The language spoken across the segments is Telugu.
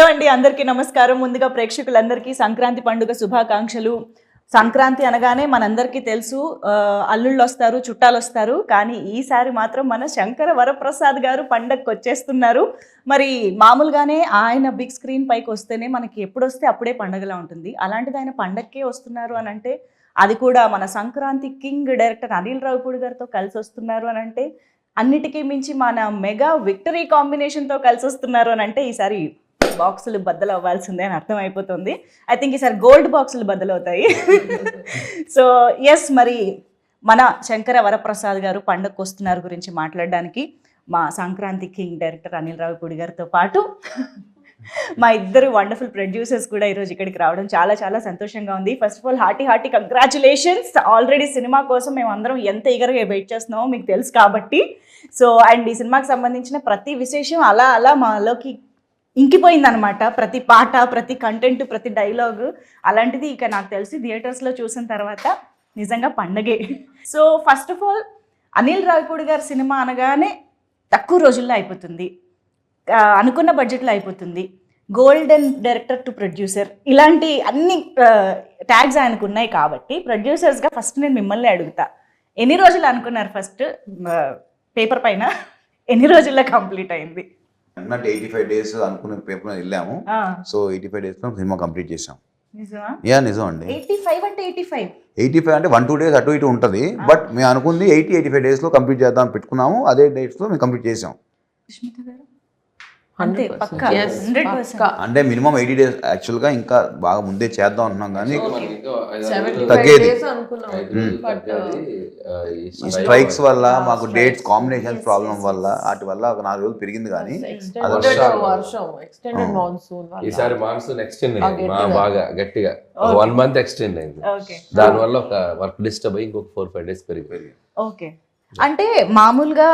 హలో అండి, అందరికీ నమస్కారం. ముందుగా ప్రేక్షకులందరికీ సంక్రాంతి పండుగ శుభాకాంక్షలు. సంక్రాంతి అనగానే మనందరికీ తెలుసు, అల్లుళ్ళు వస్తారు, చుట్టాలు వస్తారు. కానీ ఈసారి మాత్రం మన శంకర వరప్రసాద్ గారు పండగకి వచ్చేస్తున్నారు. మరి మామూలుగానే ఆయన బిగ్ స్క్రీన్ పైకి వస్తేనే మనకి ఎప్పుడు వస్తే అప్పుడే పండగలా ఉంటుంది. అలాంటిది ఆయన పండగకే వస్తున్నారు అని అంటే, అది కూడా మన సంక్రాంతి కింగ్ డైరెక్టర్ అనిల్ రావిపూడి గారితో కలిసి వస్తున్నారు అని అంటే, అన్నిటికీ మించి మన మెగా విక్టరీ కాంబినేషన్తో కలిసి వస్తున్నారు అని అంటే, ఈసారి బాక్సులు బద్దలు అవ్వాల్సిందే అని అర్థమైపోతుంది. ఐ థింక్ ఈసారి గోల్డ్ బాక్సులు బద్దలు అవుతాయి. సో ఎస్, మరి మన శంకర వరప్రసాద్ గారు పండగకు వస్తున్నారు గురించి మాట్లాడడానికి మా సంక్రాంతి కింగ్ డైరెక్టర్ అనిల్ రావిపూడి గారితో పాటు మా ఇద్దరు వండర్ఫుల్ ప్రొడ్యూసర్స్ కూడా ఈరోజు ఇక్కడికి రావడం చాలా చాలా సంతోషంగా ఉంది. First of all hearty congratulations. Already cinema కోసం మేము అందరం ఎంత ఈగర్గా వెయిట్ చేస్తున్నామో మీకు తెలుసు కాబట్టి. సో అండ్ ఈ సినిమాకి సంబంధించిన ప్రతి విశేషం అలా అలా మాలోకి ఇంకిపోయిందనమాట. ప్రతి పాట, ప్రతి కంటెంట్, ప్రతి డైలాగ్. అలాంటిది ఇక నాకు తెలిసి థియేటర్స్లో చూసిన తర్వాత నిజంగా పండగే. So first of all Anil Ravipudi గారి సినిమా అనగానే తక్కువ రోజుల్లో అయిపోతుంది, అనుకున్న బడ్జెట్లో అయిపోతుంది, గోల్డెన్ డైరెక్టర్ టు ప్రొడ్యూసర్, ఇలాంటి అన్ని ట్యాగ్స్ ఆయనకు ఉన్నాయి. కాబట్టి ప్రొడ్యూసర్స్గా ఫస్ట్ నేను మిమ్మల్ని అడుగుతా, ఎన్ని రోజులు అనుకున్నారు ఫస్ట్ పేపర్ పైన, ఎన్ని రోజుల్లో కంప్లీట్ అయింది? 85 days అనుకున్న పేపర్ మీద వెళ్ళాము. సో 85 days లో సినిమా కంప్లీట్ చేసాం. నిజం అండి. 85 అంటే 85 అంటే 1-2 days అటు ఇటు ఉంటుంది. బట్ మేము అనుకుంది 80-85 days లో కంప్లీట్ చేద్దాం పెట్టుకున్నాము. అదే డేట్స్ లో మేము కంప్లీట్ చేసాం. అంటే మినిమం 80 days యాక్చువల్గా, ఇంకా బాగా ముందే చేద్దాం అంటున్నాం కానీ తగ్గేది. స్ట్రైక్స్ వల్ల మాకు డేట్స్ కాంబినేషన్ ప్రాబ్లం వల్ల వాటి వల్ల ఒక 4 రోజులు పెరిగింది. కానీ ఈసారి మాన్సూన్ ఎక్స్టెండ్ అయింది, బాగా గట్టిగా 1 month ఎక్స్టెండ్ అయింది. దానివల్ల ఒక వర్క్ డిస్టర్బ్ అయ్యి ఇంకొక 4-5 days పెరిగింది. ఓకే, అంటే మామూలుగా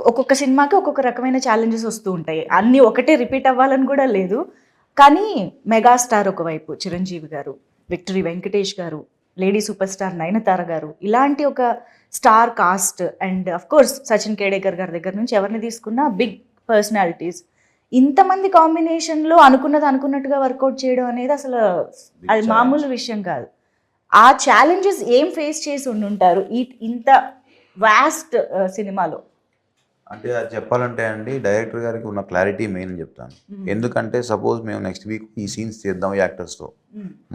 ఒక్కొక్క సినిమాకి ఒక్కొక్క రకమైన ఛాలెంజెస్ వస్తూ ఉంటాయి. అన్నీ ఒకటే రిపీట్ అవ్వాలని కూడా లేదు. కానీ మెగాస్టార్ ఒకవైపు చిరంజీవి గారు, విక్టరీ వెంకటేష్ గారు, లేడీ సూపర్ స్టార్ నయనతార గారు, ఇలాంటి ఒక star cast and of course Sachin Khedekar గారి దగ్గర నుంచి ఎవరిని తీసుకున్నా బిగ్ పర్సనాలిటీస్, ఇంతమంది కాంబినేషన్లో అనుకున్నట్టుగా వర్కౌట్ చేయడం అనేది అసలు అది మామూలు విషయం కాదు. ఆ ఛాలెంజెస్ ఏం ఫేస్ చేసి ఉండుంటారు ఇంత వాస్ట్ సినిమాలో? అంటే అది చెప్పాలంటే అండి, డైరెక్టర్ గారికి ఉన్న క్లారిటీ మెయిన్ అని చెప్తాను. ఎందుకంటే సపోజ్ మేము నెక్స్ట్ వీక్ ఈ సీన్స్ చేద్దాం ఈ యాక్టర్స్తో,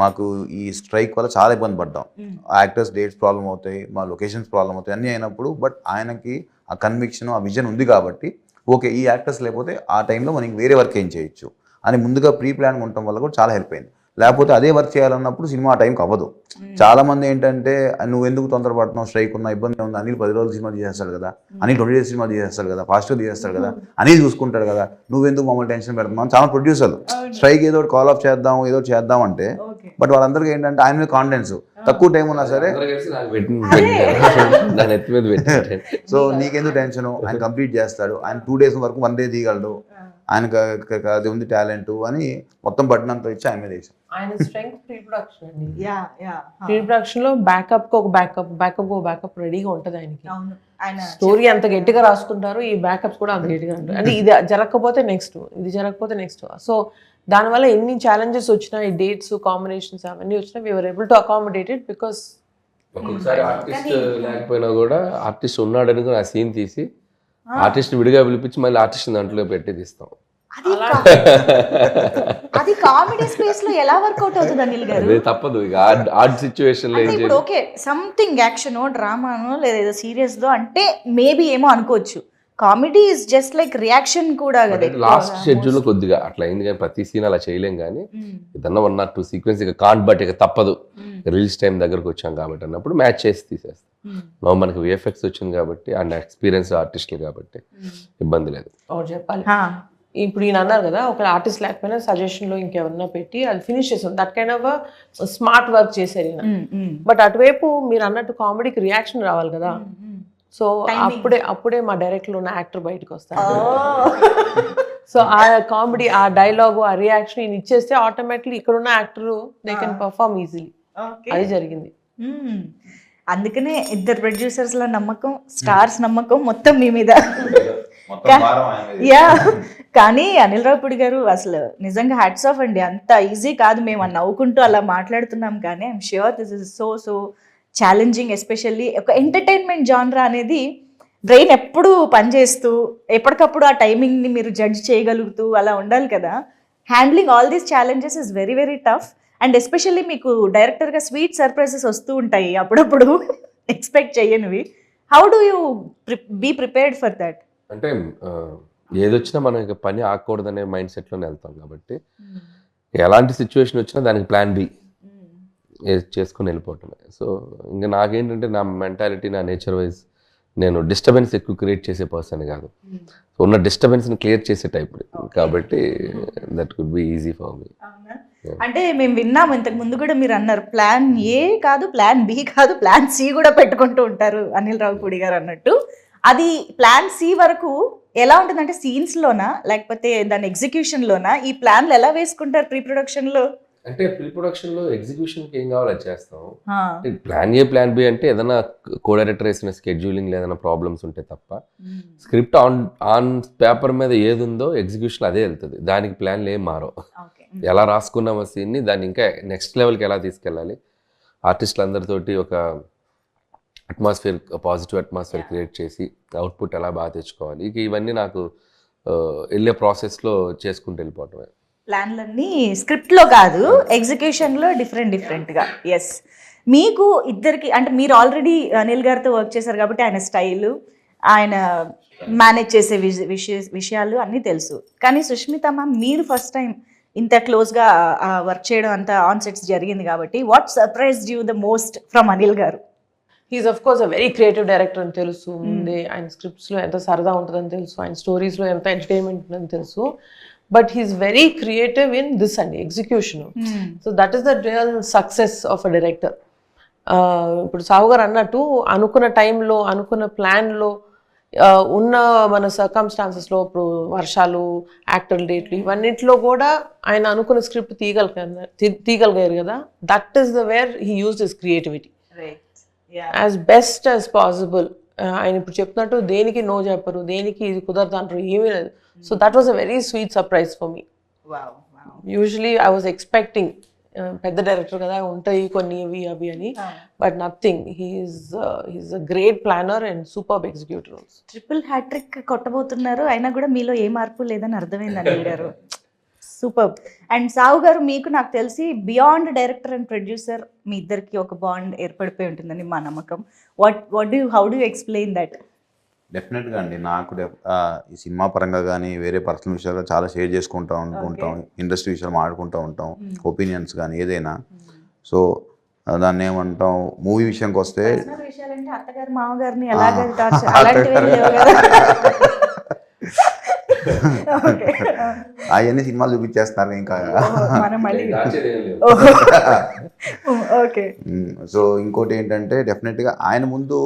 మాకు ఈ స్ట్రైక్ వల్ల చాలా ఇబ్బంది పడ్డాం. ఆ యాక్టర్స్ డేట్స్ ప్రాబ్లం అవుతాయి, మా లొకేషన్స్ ప్రాబ్లం అవుతాయి, అన్నీ అయినప్పుడు బట్ ఆయనకి ఆ కన్విక్షన్, ఆ విజన్ ఉంది కాబట్టి ఓకే ఈ యాక్టర్స్ లేకపోతే ఆ టైంలో మనకి వేరే వర్క్ ఏం చేయొచ్చు అని ముందుగా ప్రీ ప్లాన్ ఉండటం వల్ల కూడా చాలా హెల్ప్ అయింది. లేకపోతే అదే వర్క్ చేయాలన్నప్పుడు సినిమా ఆ టైంకి అవ్వదు. చాలా మంది ఏంటంటే నువ్వు ఎందుకు తొందరపడుతున్నావు, స్ట్రైక్ ఉన్న ఇబ్బంది ఉంది, అనిల్ 10 రోజులు సినిమా తీసేస్తాడు కదా, అనిల్ 20 days సినిమా తీసేస్తాడు కదా, ఫాస్ట్గా తీసేస్తాడు కదా, అనిల్ చూసుకుంటాడు కదా, నువ్వెందుకు మమ్మల్ని టెన్షన్ పెడుతున్నావు చాలా ప్రొడ్యూసర్లు. స్ట్రైక్ ఏదో కాల్ ఆఫ్ చేద్దాం అంటే బట్ వాళ్ళందరికీ ఏంటంటే ఆయన మీద కాన్ఫిడెన్స్, తక్కువ టైం ఉన్నా సరే సో నీకెందుకు టెన్షన్, ఆయన కంప్లీట్ చేస్తాడు, ఆయన 2 days వరకు 1 day తీయగలడు, ఆయనకు అది ఉంది టాలెంట్ అని మొత్తం పట్టినంత ఇచ్చి ఆయన మీద వేసాం. ఆయన స్ట్రెంగ్త్ ప్రీ ప్రొడక్షన్ అండి. ప్రీ ప్రొడక్షన్ లో బ్యాకప్ ఒక బ్యాకప్ రెడీగా ఉంటది ఆయనకి. స్టోరీ అంత గట్టిగా రాసుకుంటారు, ఈ బ్యాకప్స్ కూడా అంత గట్టిగా ఉంటాయి. అంటే ఇది జరగకపోతే నెక్స్ట్. సో దానివల్ల ఎన్ని ఛాలెంజెస్ వచ్చినా, ఈ డేట్స్ కాంబినేషన్స్ అవన్నీ వచ్చినా we were able to accommodate it because ఒక్కొక్కసారి ఆర్టిస్ట్ లేకపోయినా కూడా ఆర్టిస్ట్ ఉన్నాడు అనుకుని ఆ సీన్ తీసి ఆర్టిస్ట్ విడిగా పిలిపించి మళ్ళీ ఆర్టిస్ట్ దాంట్లో పెట్టి తీస్తాం. అది కామెడీ స్పేస్ లో ఎలా వర్కౌట్ అవుతుంది అనిల్ గారు? అదే తప్పదు, ఇక ఆర్ట్ సిచ్యువేషన్ లో ఇప్పుడు ఓకే సంథింగ్ యాక్షనో డ్రామానో లేదా సీరియస్ దో అంటే మేబీ ఏమో అనుకోవచ్చు. Comedy is just like reaction కూడా కదా. లాస్ట్ షెడ్యూల్ కొద్దిగా అట్లా అయింది, కానీ ప్రతి సీన్ అలా చేయలేం. కానీ ఏదన్నా 1 or 2 సీక్వెన్స్ ఇక కాంట్ బట్ ఇక తప్పదు, రిలీజ్ టైం దగ్గరకు వచ్చాం కాబట్టి అన్నప్పుడు మ్యాచ్ చేసి తీసేస్తాం. నో మనకి విఎఫ్ఎక్స్ వచ్చింది కాబట్టి అండ్ ఎక్స్పీరియన్స్ ఆర్టిస్టులు కాబట్టి ఇబ్బంది లేదు. చెప్పాలి ఇప్పుడు ఈయన అన్నారు కదా, ఒక ఆర్టిస్ట్ లేకపోయినా సజెషన్ లో ఇంకెవరన్నా పెట్టి అది ఫినిష్ చేస్తాం. That kind of smart work చేశారు ఈయన. బట్ అటువైపు మీరు అన్నట్టు కామెడీకి రియాక్షన్ రావాలి కదా. సో అప్పుడే మా డైరెక్టర్ ఉన్న యాక్టర్ బయటకు వస్తారు. సో ఆ కామెడీ, ఆ డైలాగ్, ఆ రియాక్షన్ ఈయన ఇచ్చేస్తే ఆటోమేటిక్లీ ఇక్కడ ఉన్న actor they can perform easily. అది జరిగింది. అందుకనే ఇద్దరు ప్రొడ్యూసర్స్ ల నమ్మకం, స్టార్స్ నమ్మకం మొత్తం మీ మీద. యా, కానీ అనిల్ రావుపూడి గారు అసలు నిజంగా హ్యాట్స్ ఆఫ్ అండి. అంత ఈజీ కాదు. మేము నవ్వుకుంటూ అలా మాట్లాడుతున్నాం కానీ I'm sure this is so challenging. Especially ఒక ఎంటర్టైన్మెంట్ జాన్రా అనేది బ్రెయిన్ ఎప్పుడు పనిచేస్తూ ఎప్పటికప్పుడు ఆ టైమింగ్ని మీరు జడ్జ్ చేయగలుగుతూ అలా ఉండాలి కదా. Handling all these challenges is very very tough. And especially మీకు డైరెక్టర్గా స్వీట్ సర్ప్రైజెస్ వస్తూ ఉంటాయి అప్పుడప్పుడు ఎక్స్పెక్ట్ చేయనివి. How do you be prepared for that? అంటే ఏదొచ్చినా మనం ఇక పని ఆగకూడదనే మైండ్ సెట్లోనే వెళ్తాం కాబట్టి ఎలాంటి సిచ్యువేషన్ వచ్చినా దానికి ప్లాన్ బి చేసుకుని వెళ్ళిపోవటమే. సో ఇంకా నాకేంటంటే నా మెంటాలిటీ, నా నేచర్ వైజ్ నేను డిస్టర్బెన్స్ ఎక్కువ క్రియేట్ చేసే పర్సన్ కాదు. సో ఉన్న డిస్టర్బెన్స్ని క్లియర్ చేసే టైప్ కాబట్టి that could be easy for me. అంటే మేము విన్నాము ఇంతకు ముందు కూడా, మీరు అన్నారు ప్లాన్ ఏ కాదు, ప్లాన్ బి కాదు, ప్లాన్ సి కూడా పెట్టుకుంటూ ఉంటారు అనిల్ రావుపూడి గారు అన్నట్టు. అది ప్లాన్ సి వరకు ఎలా ఉంటుందంటే సీన్స్లోనా లేకపోతే దాని ఎగ్జిక్యూషన్లోనా? ఈ ప్లాన్లు ఎలా వేసుకుంటారు ప్రీ ప్రొడక్షన్లో? అంటే ప్రీ ప్రొడక్షన్లో ఎగ్జిక్యూషన్కి ఏం కావాలో అది చేస్తాం. ప్లాన్ ఏ ప్లాన్ బి అంటే ఏదైనా కో డైరెక్టర్ వేసిన స్కెడ్యూలింగ్ ఏదైనా ప్రాబ్లమ్స్ ఉంటే తప్ప స్క్రిప్ట్ ఆన్ పేపర్ మీద ఏది ఉందో ఎగ్జిక్యూషన్ అదే వెళ్తుంది. దానికి ప్లాన్లు ఏం మారవు. ఎలా రాసుకున్నామో సీన్ని దాన్ని ఇంకా నెక్స్ట్ లెవెల్కి ఎలా తీసుకెళ్ళాలి, ఆర్టిస్టులు అందరితోటి ఒక అట్మాస్ఫియర్, పాజిటివ్ అట్మాస్ఫియర్ క్రియేట్ చేసి అవుట్పుట్ ఎలా బాగా తెచ్చుకోవాలి, ఇక ఇవన్నీ నాకు వెళ్ళే ప్రాసెస్లో చేసుకుంటూ వెళ్ళిపోవటమే. ప్లాన్లన్నీ స్క్రిప్ట్లో కాదు, ఎగ్జిక్యూషన్లో డిఫరెంట్గా. ఎస్, మీకు ఇద్దరికి అంటే మీరు ఆల్రెడీ అనిల్ గారితో వర్క్ చేశారు కాబట్టి ఆయన స్టైలు, ఆయన మేనేజ్ చేసే విషయాలు అన్నీ తెలుసు. కానీ సుష్మిత మ్యామ్, మీరు ఫస్ట్ టైం ఇంత క్లోజ్గా వర్క్ చేయడం అంతా ఆన్ సెట్స్ జరిగింది కాబట్టి what surprised you the most from Anil గారు? He's of course a very creative director అని తెలుసు ముందే. ఆయన స్క్రిప్ట్స్లో ఎంత సరదా ఉంటుందని తెలుసు, ఆయన స్టోరీస్లో ఎంత ఎంటర్టైన్మెంట్ ఉంటుందని తెలుసు. But he's very creative in this అండి, execution. So that is the real success of a director. ఇప్పుడు సాహు గారు అన్నట్టు అనుకున్న టైంలో, అనుకున్న ప్లాన్లో, ఉన్న మన సర్కమ్స్టాన్సెస్లో, ఇప్పుడు వర్షాలు, యాక్టర్ డేట్లు, ఇవన్నింటిలో కూడా ఆయన అనుకున్న స్క్రిప్ట్ తీయగలిగారు కదా. That is the where he used his creativity as best as possible. ఆయన ఇప్పుడు చెప్తున్నట్టు దేనికి నో చెప్పరు, దేనికి ఇది కుదరదు అంటారు, ఏమీ లేదు. So that was a very sweet surprise for me. Usually I was expecting పెద్ద డైరెక్టర్ కదా ఉంటాయి కొన్ని ఇవి అవి అని, but nothing. He's a great planner and superb executor. Triple hattrick కొట్టబోతున్నారు, అయినా కూడా మీలో ఏ మార్పు లేదని అర్థమైంది అనిల్ గారు. సూపర్. అండ్ సాహు గారు, మీకు నాకు తెలిసి బియాండ్ డైరెక్టర్ అండ్ ప్రొడ్యూసర్ మీ ఇద్దరికి ఒక బాండ్ ఏర్పడిపోయి ఉంటుందని మా నమ్మకం. How do explain that? డెఫినెట్గా అండి, నాకు ఈ సినిమా పరంగా కానీ వేరే పర్సనల్ విషయాలు చాలా షేర్ చేసుకుంటూ ఉంటాం, ఇండస్ట్రీ విషయాలు మాట్లాడుకుంటూ ఉంటాం, ఒపీనియన్స్ కానీ ఏదైనా. సో దాన్ని ఏమంటాం, మూవీ విషయానికి వస్తే అత్తగారు మామగారిని అలాంటివి అవన్నీ సినిమాలు చూపించేస్తారు ఇంకా. సో ఇంకోటి ఏంటంటే డెఫినెట్గా ఆయన ముందు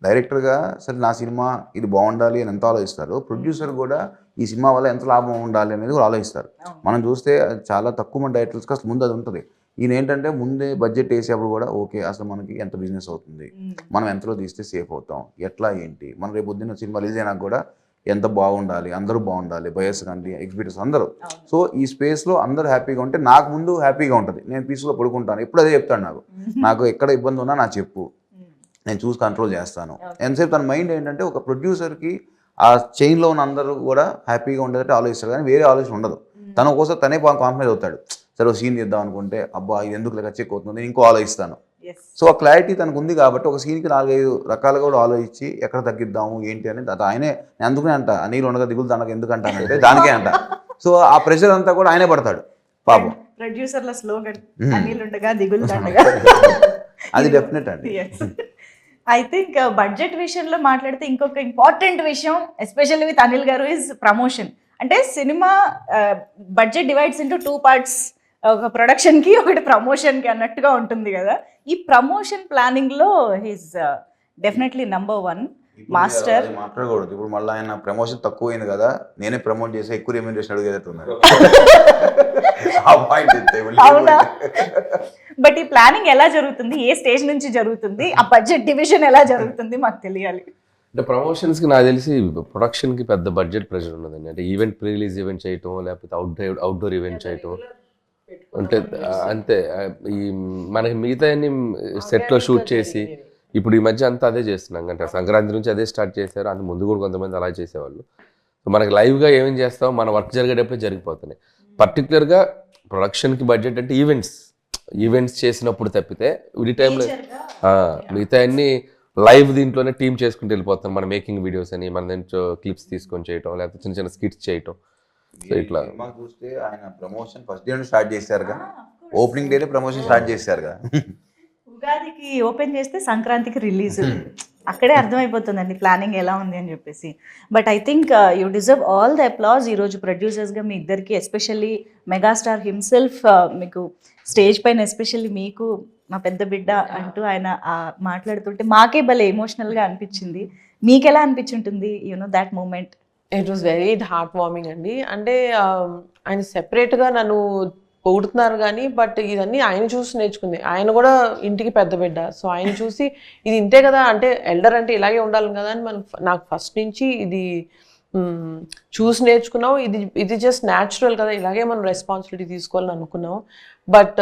డైరెక్టర్గా సరే నా సినిమా ఇది బాగుండాలి అని ఎంత ఆలోచిస్తారు, ప్రొడ్యూసర్ కూడా ఈ సినిమా వల్ల ఎంత లాభం ఉండాలి అనేది కూడా ఆలోచిస్తారు. మనం చూస్తే చాలా తక్కువ మంది డైరెక్టర్స్కి అసలు ముందు అది ఉంటుంది. ఈయన ఏంటంటే ముందే బడ్జెట్ వేసేప్పుడు కూడా ఓకే అసలు మనకి ఎంత బిజినెస్ అవుతుంది, మనం ఎంతలో తీస్తే సేఫ్ అవుతాం, ఎట్లా ఏంటి, మనం రేపు పొద్దున్న సినిమా రిలీజ్ అయినా కూడా ఎంత బాగుండాలి, అందరూ బాగుండాలి, బయర్స్ కానీ ఎగ్జిబిటర్స్ అందరూ. సో ఈ స్పేస్లో అందరూ హ్యాపీగా ఉంటే నాకు ముందు హ్యాపీగా ఉంటుంది, నేను పీస్లో పడుకుంటాను. ఎప్పుడు అదే చెప్తాను, నాకు ఎక్కడ ఇబ్బంది ఉన్నా నాకు చెప్పు, నేను చూసి కంట్రోల్ చేస్తాను. ఎంతసేపు తన మైండ్ ఏంటంటే ఒక ప్రొడ్యూసర్కి ఆ చైన్లో ఉన్న అందరూ కూడా హ్యాపీగా ఉండేటట్టు ఆలోచిస్తాడు, కానీ వేరే ఆలోచన ఉండదు. తన కోసం తనే కాంప్రమైజ్ అవుతాడు. సరే ఒక సీన్ తీద్దాం అనుకుంటే అబ్బా ఇది ఎందుకు లెక్క చెక్ అవుతుంది, ఇంకో ఆలోచిస్తాను. సో ఆ క్లారిటీ తనకు ఉంది కాబట్టి ఒక సీన్కి 4-5 రకాలుగా కూడా ఆలోచించి ఎక్కడ తగ్గిద్దాము ఏంటి అనేది ఆయనే. నేను అందుకనే అంట నీళ్ళు ఉండగా దిగులు తనకు ఎందుకు అంటానంటే దానికే అంట. సో ఆ ప్రెషర్ అంతా కూడా ఆయనే పడతాడు పాపం. ప్రొడ్యూసర్ల స్లోగన్ అనిల్ ఉండగా దిగులు దండగా. అది డెఫినెట్ అండి. ఐ థింక్ బడ్జెట్ విషయంలో మాట్లాడితే ఇంకొక ఇంపార్టెంట్ విషయం ఎస్పెషల్లీ విత్ అనిల్ గారు ఇస్ ప్రమోషన్. అంటే cinema budget divides into 2 parts, ఒక ప్రొడక్షన్కి ఒకటి ప్రమోషన్కి అన్నట్టుగా ఉంటుంది కదా. ఈ ప్రమోషన్ ప్లానింగ్లో హీస్ డెఫినెట్లీ నంబర్ 1 మాస్టర్. మాట్లాడకూడదు ఇప్పుడు, మళ్ళీ ఆయన ప్రమోషన్ తక్కువ అయింది కదా, నేనే ప్రమోట్ చేసి ఎక్కువ రెమ్యూనరేషన్ అడిగేటట్టున్నారు. అవునా? బట్ ఈ ప్లానింగ్ ఎలా జరుగుతుంది, ఏ స్టేజ్ నుంచి జరుగుతుంది, ఆ బడ్జెట్ డివిజన్ ఎలా జరుగుతుంది మాకు తెలియాలి. అంటే ప్రమోషన్స్కి నాకు తెలిసి ప్రొడక్షన్కి పెద్ద బడ్జెట్ ప్రెషర్ ఉన్నదండి. అంటే ఈవెంట్ ప్రీ రిలీజ్ ఈవెంట్ చేయటం, లేకపోతే అవుట్డోర్ ఈవెంట్ చేయటం, అంటే అంతే. ఈ మనకి మిగతా అన్ని సెట్లో షూట్ చేసి, ఇప్పుడు ఈ మధ్య అంతా అదే చేస్తున్నాం. అంటే సంక్రాంతి నుంచి అదే స్టార్ట్ చేశారు, అంత ముందు కూడా కొంతమంది అలా చేసేవాళ్ళు. సో మనకి లైవ్గా ఏమేం చేస్తామో మన వర్క్ జరిగేటప్పుడే జరిగిపోతున్నాయి. పర్టికులర్గా ప్రొడక్షన్కి బడ్జెట్ అంటే ఈవెంట్స్ చేసినప్పుడు తప్పితే ఈ టైంలో మిగతా అన్ని లైవ్ దీంట్లోనే టీమ్ చేసుకుంటూ వెళ్ళిపోతాం. మన మేకింగ్ వీడియోస్ అని, మన దాంట్లో క్లిప్స్ తీసుకొని చేయటం, లేకపోతే చిన్న చిన్న స్కిట్స్ చేయటం. సో ఇట్లా సినిమా చూస్తే ఆయన ప్రమోషన్ ఫస్ట్ డే స్టార్ట్ చేశారుగా, ఓపెనింగ్ డేనే ప్రమోషన్ స్టార్ట్ చేశారుగా. ఉగాదికి ఓపెన్ చేస్తే సంక్రాంతికి రిలీజ్, అక్కడే అర్థమైపోతుందండి ప్లానింగ్ ఎలా ఉంది అని చెప్పేసి. But I think you deserve all the applause. ఈరోజు ప్రొడ్యూసర్స్గా మీ ఇద్దరికి, ఎస్పెషల్లీ మెగాస్టార్ హిమ్సెల్ఫ్ మీకు స్టేజ్ పైన, ఎస్పెషల్లీ మీకు మా పెద్ద బిడ్డ అంటూ ఆయన మాట్లాడుతుంటే మాకే భలే ఎమోషనల్గా అనిపించింది. మీకు ఎలా అనిపించుంటుంది that moment? It was very heart warming అండి. అంటే ఆయన సెపరేట్గా నన్ను పొగుడుతున్నారు కానీ, బట్ ఇదన్నీ ఆయన చూసి నేర్చుకుంది. ఆయన కూడా ఇంటికి పెద్ద బిడ్డ, సో ఆయన చూసి ఇది ఇంతే కదా, అంటే ఎల్డర్ అంటే ఇలాగే ఉండాలి కదా అని నాకు ఫస్ట్ నుంచి ఇది చూసి నేర్చుకున్నాం. ఇది జస్ట్ న్యాచురల్ కదా, ఇలాగే మనం రెస్పాన్సిబిలిటీ తీసుకోవాలని అనుకున్నాం. బట్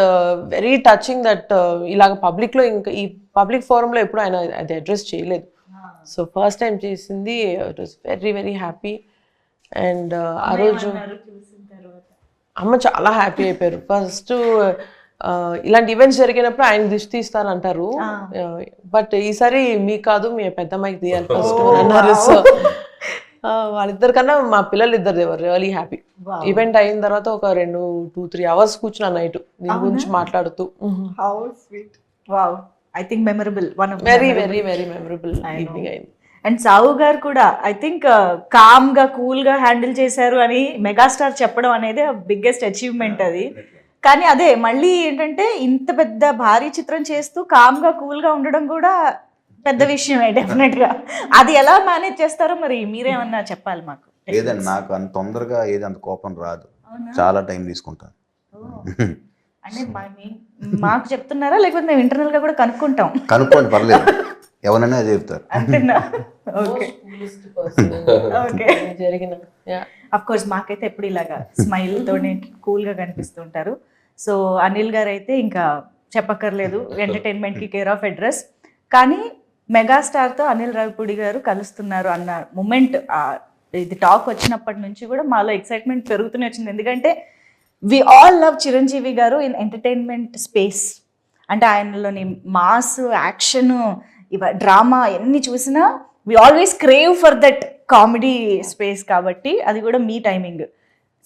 వెరీ టచింగ్ దట్ ఇలాగ పబ్లిక్లో, ఇంకా ఈ పబ్లిక్ ఫోరంలో ఎప్పుడు ఆయన అది అడ్రస్ చేయలేదు. సో ఫస్ట్ టైం చేసింది. It was very very happy. And ఆ రోజు అమ్మ చాలా హ్యాపీ అయిపోయారు. ఫస్ట్ ఇలాంటి ఈవెంట్స్ జరిగినప్పుడు ఆయన దిష్టి తీస్తారంటారు, బట్ ఈసారి మీకు కాదు మీ పెద్దమ్మాయికి తీయాలి ఫస్ట్ అన్నారు. సో వాళ్ళిద్దరు కన్నా మా పిల్లలు ఇద్దరు దేవర్ రియలీ హ్యాపీ. ఈవెంట్ అయిన తర్వాత ఒక 2-3 hours కూర్చున్నా నైట్ దీని గురించి మాట్లాడుతూ. I think memorable, one of very very very memorable evening అయింది. అండ్ సావు గారు కూడా ఐ థింక్ కామ్ గా కూల్ గా హ్యాండిల్ చేశారు అని మెగాస్టార్ చెప్పడం అనేది బిగ్గెస్ట్ అచీవ్మెంట్ అది. కానీ అదే మళ్ళీ ఏంటంటే ఇంత పెద్ద భారీ చిత్రం చేస్తూ కామ్ గా కూల్ గా ఉండడం కూడా పెద్ద విషయమే డెఫినెట్ గా. అది ఎలా మేనేజ్ చేస్తారో మరి మీరేమన్నా చెప్పాలి మాకు. లేదండి, నాకు అంత తొందరగా ఏది అంత కోపం రాదు, చాలా టైం తీసుకుంటాను. అంటే మాకు చెప్తున్నారా, లేకపోతే మేము ఇంటర్నల్ గా కూడా కనుక్కుంటాం? కనుక్కోండి, పర్లేదు, ఎవరైనా అదే చెప్తారు. అంతేనా? ఓకే జరిగిన అఫ్ కోర్స్ మాకైతే ఎప్పుడు ఇలాగా స్మైల్ తోనే కూల్ గా కనిపిస్తుంటారు. సో అనిల్ గారు అయితే ఇంకా చెప్పక్కర్లేదు, ఎంటర్టైన్మెంట్ కి కేర్ ఆఫ్ అడ్రస్. కానీ మెగాస్టార్తో అనిల్ రావిపూడి గారు కలుస్తున్నారు అన్న మూమెంట్, ఇది టాక్ వచ్చినప్పటి నుంచి కూడా మాలో ఎక్సైట్మెంట్ పెరుగుతూనే వచ్చింది. ఎందుకంటే వి ఆల్ లవ్ చిరంజీవి గారు ఇన్ ఎంటర్టైన్మెంట్ స్పేస్. అంటే ఆయనలోని మాస్, యాక్షన్, డ్రామా ఎన్ని చూసినా we always crave for that comedy space. కాబట్టి అది కూడా మీ టైమింగ్.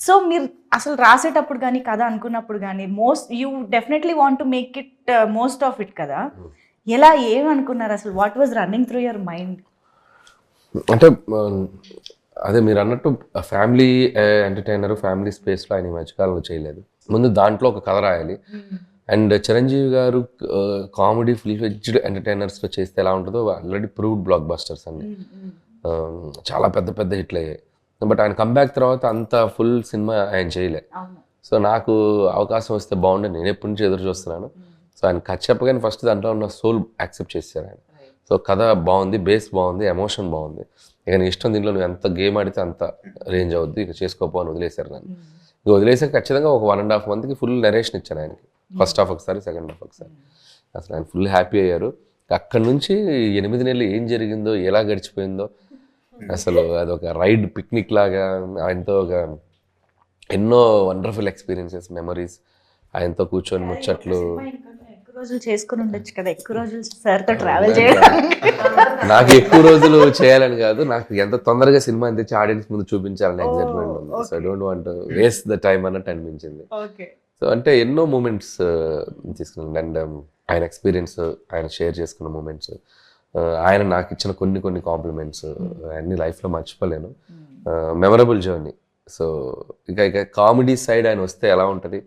సో మీరు అసలు రాసేటప్పుడు కానీ కథ అనుకున్నప్పుడు కానీ you definitely want to make it most of it కదా. ఎలా ఏమనుకున్నారు అసలు? What was running through your mind? అంటే అదే మీరు అన్నట్టు ఫ్యామిలీ ఎంటర్టైనర్, ఫ్యామిలీ స్పేస్లో ఆయన ఈ మధ్యకాలంలో చేయలేదు. ముందు దాంట్లో ఒక కథ రాయాలి. అండ్ చిరంజీవి గారు కామెడీ ఫుల్ ఫ్లెడ్జ్డ్ ఎంటర్టైనర్స్లో చేస్తే ఎలా ఉంటుందో ఆల్రెడీ ప్రూవ్డ్ బ్లాక్ బస్టర్స్ అన్ని చాలా పెద్ద పెద్ద హిట్లు అయ్యాయి. బట్ ఆయన కంబ్యాక్ తర్వాత అంత ఫుల్ సినిమా ఆయన చేయలే. సో నాకు అవకాశం వస్తే బాగుండే, నేను ఎప్పటి నుంచి ఎదురు చూస్తున్నాను. సో ఆయన కథ చెప్పగానే ఫస్ట్ దాంట్లో ఉన్న సోల్ యాక్సెప్ట్ చేశారు ఆయన. సో కథ బాగుంది, బేస్ బాగుంది, ఎమోషన్ బాగుంది, ఇక నీ ఇష్టం, దీంట్లో నువ్వు ఎంత గేమ్ ఆడితే అంత రేంజ్ అవుద్ది, ఇక చేసుకోపోని వదిలేశారు నన్ను. ఇక వదిలేసాక ఖచ్చితంగా ఒక 1.5 monthకి ఫుల్ నరేషన్ ఇచ్చాను ఆయనకి. ఫస్ట్ హాఫ్ ఒకసారి, సెకండ్ హాఫ్ ఒకసారి. అసలు ఆయన ఫుల్ హ్యాపీ అయ్యారు. అక్కడి నుంచి 8 నెలలు ఏం జరిగిందో, ఎలా గడిచిపోయిందో అసలు అదొక రైడ్, పిక్నిక్ లాగా ఆయనతో ఒక ఎన్నో వండర్ఫుల్ ఎక్స్పీరియన్సెస్, మెమరీస్, ఆయనతో కూర్చొని ముచ్చట్లు. రోజులు చేసుకుని ఉండొచ్చు కదా, ఎక్కువ రోజులు సార్తో ట్రావెల్ చేయడానికి. నాకు ఎక్కువ రోజులు చేయాలని కాదు, నాకు ఎంత తొందరగా సినిమా తెచ్చి ఆడియన్స్ ముందు చూపించాలని ఎగ్జైట్మెంట్ ఉంది. So I don't want waste the time అన్నట్టు అనిపించింది. సో అంటే ఎన్నో మూమెంట్స్ తీసుకున్నాను. అండ్ ఆయన ఎక్స్పీరియన్స్, ఆయన షేర్ చేసుకున్న మూమెంట్స్, ఆయన నాకు ఇచ్చిన కొన్ని కాంప్లిమెంట్స్ అన్ని లైఫ్లో మర్చిపోలేను. Memorable journey. సో ఇక కామెడీ సైడ్ ఆయన వస్తే ఎలా ఉంటుంది,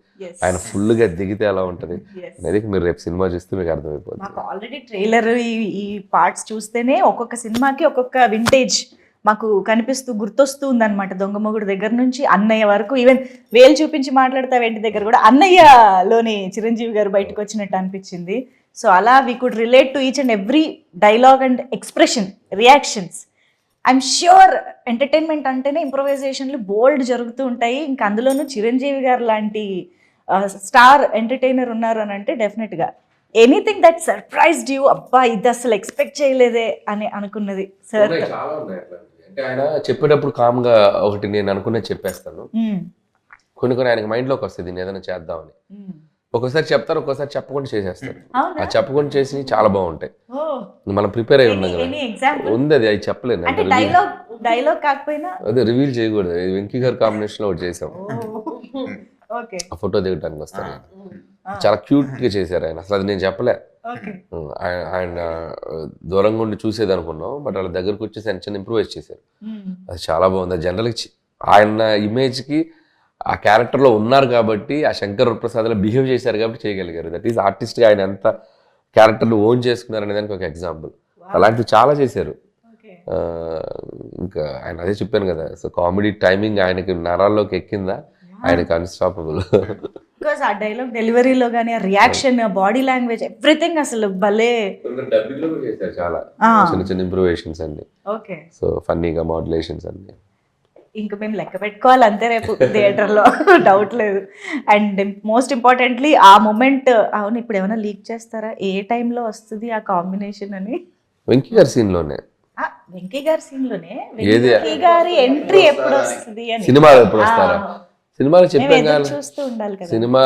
ఆయన ఫుల్గా దిగితే ఎలా ఉంటుంది అనేది మీరు రేపు సినిమా చూస్తే మీకు అర్థమైపోతుంది. మాకు ఆల్రెడీ ట్రైలర్, ఈ పార్ట్స్ చూస్తేనే ఒక్కొక్క సినిమాకి ఒక్కొక్క వింటేజ్ మాకు కనిపిస్తూ గుర్తొస్తూ ఉందన్నమాట. దొంగమొగుడు దగ్గర నుంచి అన్నయ్య వరకు, ఈవెన్ వేలు చూపించి మాట్లాడతా వెంటి దగ్గర కూడా అన్నయ్యలోని చిరంజీవి గారు బయటకు వచ్చినట్టు అనిపించింది. సో అలా we could relate to each and every dialogue and expression, reactions. I'm sure entertainment అంటేనే ఇంప్రొవైజేషన్లు బోల్డ్ జరుగుతూ ఉంటాయి. ఇంకా అందులోనూ చిరంజీవి గారు లాంటి స్టార్ ఎంటర్టైనర్ ఉన్నారు అని అంటే డెఫినెట్గా ఎనీథింగ్ దట్ సర్ప్రైజ్డ్ యూ, అబ్బా ఇది అసలు ఎక్స్పెక్ట్ చేయలేదే అని అనుకున్నది సార్? చాలా ఉన్నాయి అట్లాంటివి. అంటే ఆయన చెప్పేటప్పుడు కామ్గా ఒకటి నేను అనుకున్నది చెప్పేస్తాను. కొన్ని ఆయనకి మైండ్లోకి వస్తుంది నేను ఏదైనా చేద్దామని. ఒక్కోసారి చెప్తారు, ఒక్కోసారి చెప్పకుండా చేసేస్తారు. ఆ చెప్పకుండా చేసి చాలా బాగుంటాయి. మనం ప్రిపేర్ అయి ఉన్నాం కదా, ఉంది అది చెప్పలేను. డైలాగ్ కాకపోయినా అదే రివీల్ చేయకూడదు. వెంకీ గారి కాంబినేషన్ లో ఒకటి చేసాం, ఆ ఫోటో దిగడానికి వస్తాను. చాలా క్యూట్ గా చేశారు ఆయన. అసలు అది నేను చెప్పలే, ఆయన దూరంగా ఉండి చూసేది అనుకున్నాం, బట్ వాళ్ళ దగ్గరకు వచ్చేసి ఆయన చిన్న ఇంప్రూవైజ్ చేశారు. అది చాలా బాగుంది. జనరల్గా ఆయన ఇమేజ్ కి ఆ క్యారెక్టర్ లో ఉన్నారు కాబట్టి, ఆ శంకర్ ప్రసాద్ లో బిహేవ్ చేశారు కాబట్టి చేయగలిగారు. దట్ ఈస్ ఆర్టిస్ట్ గా ఆయన ఎంత క్యారెక్టర్లు ఓన్ చేసుకున్నారు అనే దానికి ఒక ఎగ్జాంపుల్. అలాంటివి చాలా చేశారు. ఇంకా ఆయన అదే చెప్పాను కదా, సో కామెడీ టైమింగ్ ఆయనకి నరాల్లోకి ఎక్కిందా, ఆయనకి అన్స్టాపబుల్. బికాస్ ఆ డైలాగ్ డెలివరీలో కానీ ఆ రియాక్షన్, బాడీ లాంగ్వేజ్, ఎవ్రీథింగ్ అసలు భలే. చేశారు చాలా చిన్న చిన్న ఇంప్రూవేషన్స్ అన్ని. ఓకే, సో ఫన్నీగా మాడ్యులేషన్స్ అన్ని. ఇంకా మేము లెక్క పెట్టుకోవాలి అంతే రేపు థియేటర్లో, డౌట్ లేదు. అండ్ మోస్ట్ ఇంపార్టెంట్లీ ఆ మూమెంట్, అవును ఇప్పుడు ఏమైనా లీక్ చేస్తారా ఏ టైంలో వస్తుంది ఆ కాంబినేషన్ అని? వెంకీ గారి సీన్ లోనే, వెంకీ గారి సీన్ లోనే వెంకీ గారి ఎంట్రీ ఎప్పుడు వస్తుంది అని. సినిమాలో ఎప్పుడు వస్తారా? సినిమాలో చెప్పాను చూస్తూ ఉండాలి కదా. సినిమా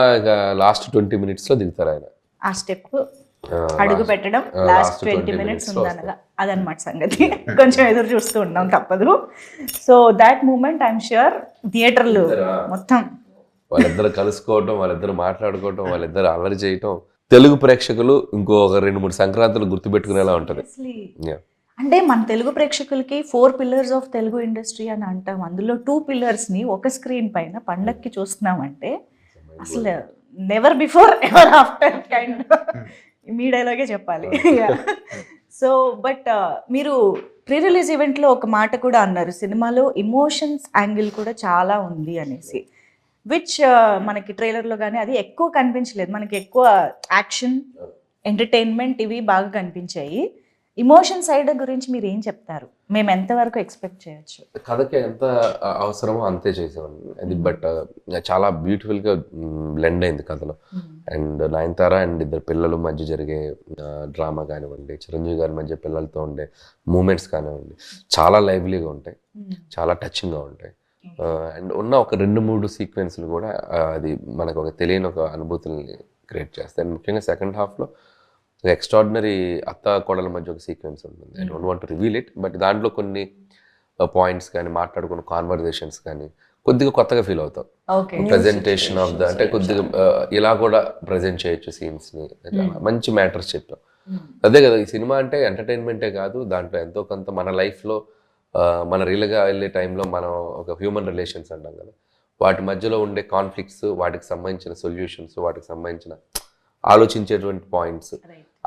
లాస్ట్ 20 minutes లో దిగుతారు ఆయన. ఆ స్టెప్ అడుగు పెట్టడం లాస్ట్ 20 minutes ఉందనగా అదనమాట సంగతి. కొంచెం ఎదురు చూస్తూ ఉన్నాం, తప్పదు. So that moment I'm sure థియేటర్లు మొత్తం వాళ్ళిద్దరు కలుసుకోవటం, వాళ్ళిద్దరు మాట్లాడుకోవటం, వాళ్ళిద్దరు అల్లరి చేయటం తెలుగు ప్రేక్షకులు ఇంకో 2-3 సంక్రాంతులు గుర్తుపెట్టుకునేలా ఉంటది. అంటే మన తెలుగు ప్రేక్షకులకి 4 pillars ఆఫ్ తెలుగు ఇండస్ట్రీ అని అంటాం. అందులో 2 pillars ని ఒక స్క్రీన్ పైన పండక్కి చూస్తున్నామంటే అసలు never before ever after kind. మీ డైలాగే చెప్పాలి. సో బట్ మీరు ప్రీ రిలీజ్ ఈవెంట్లో ఒక మాట కూడా అన్నారు, సినిమాలో ఇమోషన్స్ యాంగిల్ కూడా చాలా ఉంది అనేసి, విచ్ మనకి ట్రైలర్లో కానీ అది ఎక్కువ కనిపించలేదు. మనకి ఎక్కువ యాక్షన్, ఎంటర్టైన్మెంట్ ఇవి బాగా కనిపించాయి. ఇమోషన్ సైడ్ గురించి మీరు ఏం చెప్తారు? మేము ఎంతవరకు ఎక్స్పెక్ట్ చేయొచ్చు? కథకి ఎంత అవసరమో అంతే చేసేవాడిని అది, బట్ చాలా బ్యూటిఫుల్ గా బ్లెండ్ అయింది కథలో. అండ్ నయనతార అండ్ 2 పిల్లల మధ్య జరిగే డ్రామా కానివ్వండి, చిరంజీవి గారి మధ్య పిల్లలతో ఉండే మూమెంట్స్ కానివ్వండి, చాలా లైవ్లీగా ఉంటాయి, చాలా టచింగ్గా ఉంటాయి. అండ్ ఉన్న ఒక 2-3 సీక్వెన్స్లు కూడా అది మనకు ఒక తెలియని ఒక అనుభూతుల్ని క్రియేట్ చేస్తాయి. అండ్ ముఖ్యంగా సెకండ్ హాఫ్లో ఎక్స్ట్రాడినరీ అత్త కోడల మధ్య ఒక సీక్వెన్స్ ఉంటుంది. I don't want to reveal it, but దాంట్లో కొన్ని పాయింట్స్ కానీ, మాట్లాడుకున్న కాన్వర్జేషన్స్ కానీ కొద్దిగా కొత్తగా ఫీల్ అవుతాం. ప్రజెంటేషన్ ఆఫ్ ద అంటే కొద్దిగా ఇలా కూడా ప్రజెంట్ చేయొచ్చు సీన్స్ని, మంచి మ్యాటర్స్ చెప్పాం. అదే కదా ఈ సినిమా అంటే ఎంటర్టైన్మెంటే కాదు, దాంట్లో ఎంతో కొంత మన లైఫ్లో మన రియల్గా వెళ్ళే టైంలో మనం ఒక హ్యూమన్ రిలేషన్స్ అంటాం కదా, వాటి మధ్యలో ఉండే కాన్ఫ్లిక్ట్స్, వాటికి సంబంధించిన సొల్యూషన్స్, వాటికి సంబంధించిన ఆలోచించేటువంటి పాయింట్స్,